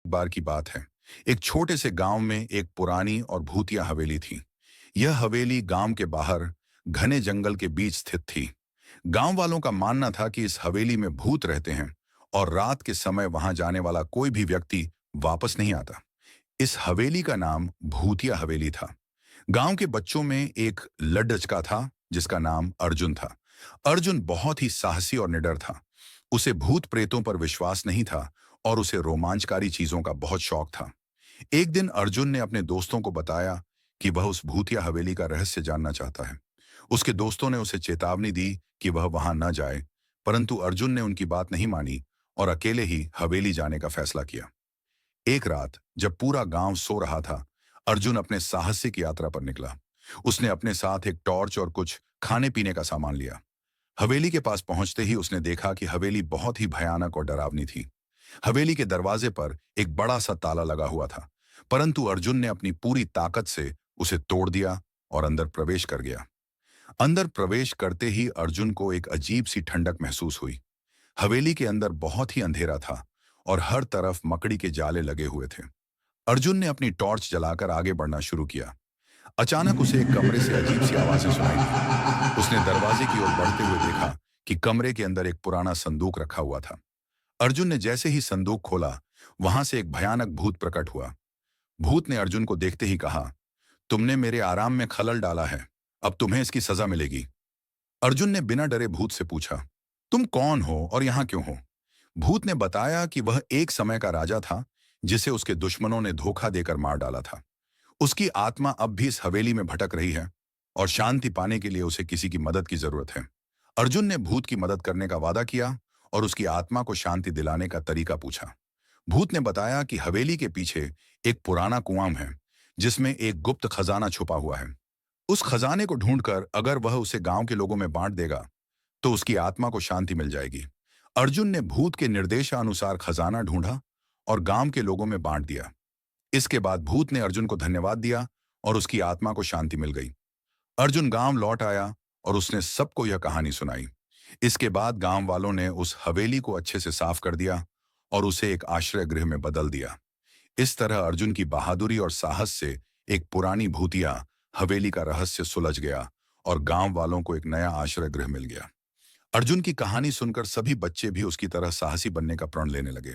बार की बात है। एक छोटे से गांव में एक पुरानी और भूतिया हवेली थी। यह हवेली गांव के बाहर घने जंगल के बीच स्थित थी। गांव वालों का मानना था कि इस हवेली में भूत रहते हैं और रात के समय वहां जाने वाला कोई भी व्यक्ति वापस नहीं आता। इस हवेली का नाम भूतिया हवेली था। गांव के बच्चों में एक लड्डचका था जिसका नाम अर्जुन था। अर्जुन बहुत ही साहसी और निडर था। उसे भूत प्रेतों पर विश्वास नहीं था और उसे रोमांचकारी चीजों का बहुत शौक था। एक दिन अर्जुन ने अपने दोस्तों को बताया कि वह उस भूतिया हवेली का रहस्य जानना चाहता है। उसके दोस्तों ने उसे चेतावनी दी कि वह वहां न जाए, परंतु अर्जुन ने उनकी बात नहीं मानी और अकेले ही हवेली जाने का फैसला किया। एक रात जब पूरा गांव सो रहा था, अर्जुन अपने साहसिक यात्रा पर निकला। उसने अपने साथ एक टॉर्च और कुछ खाने पीने का सामान लिया। हवेली के पास पहुंचते ही उसने देखा कि हवेली बहुत ही भयानक और डरावनी थी। हवेली के दरवाजे पर एक बड़ा सा ताला लगा हुआ था, परंतु अर्जुन ने अपनी पूरी ताकत से उसे तोड़ दिया और अंदर प्रवेश कर गया। अंदर प्रवेश करते ही अर्जुन को एक अजीब सी ठंडक महसूस हुई। हवेली के अंदर बहुत ही अंधेरा था और हर तरफ मकड़ी के जाले लगे हुए थे। अर्जुन ने अपनी टॉर्च जलाकर आगे बढ़ना शुरू किया। अचानक उसे एक कमरे से अजीब सी आवाजें सुनाई दी। उसने दरवाजे की ओर बढ़ते हुए देखा कि कमरे के अंदर एक पुराना संदूक रखा हुआ था। अर्जुन ने जैसे ही संदूक खोला, वहां से एक भयानक भूत प्रकट हुआ। भूत ने अर्जुन को देखते ही कहा, तुमने मेरे आराम में खलल डाला है, अब तुम्हें इसकी सजा मिलेगी। अर्जुन ने बिना डरे भूत से पूछा, तुम कौन हो और यहाँ क्यों हो? भूत ने बताया कि वह एक समय का राजा था जिसे उसके दुश्मनों ने धोखा देकर मार डाला था। उसकी आत्मा अब भी इस हवेली में भटक रही है और शांति पाने के लिए उसे किसी की मदद की जरूरत है। अर्जुन ने भूत की मदद करने का वादा किया और उसकी आत्मा को शांति दिलाने का तरीका पूछा। भूत ने बताया कि हवेली के पीछे एक पुराना कुआं है जिसमें एक गुप्त खजाना छुपा हुआ है। उस खजाने को ढूंढकर अगर वह उसे गांव के लोगों में बांट देगा तो उसकी आत्मा को शांति मिल जाएगी। अर्जुन ने भूत के निर्देशानुसार खजाना ढूंढा और गांव के लोगों में बांट दिया। इसके बाद भूत ने अर्जुन को धन्यवाद दिया और उसकी आत्मा को शांति मिल गई। अर्जुन गांव लौट आया और उसने सबको यह कहानी सुनाई। इसके बाद गांव वालों ने उस हवेली को अच्छे से साफ कर दिया और उसे एक आश्रय गृह में बदल दिया। इस तरह अर्जुन की बहादुरी और साहस से एक पुरानी भूतिया हवेली का रहस्य सुलझ गया और गांव वालों को एक नया आश्रय गृह मिल गया। अर्जुन की कहानी सुनकर सभी बच्चे भी उसकी तरह साहसी बनने का प्रण लेने लगे।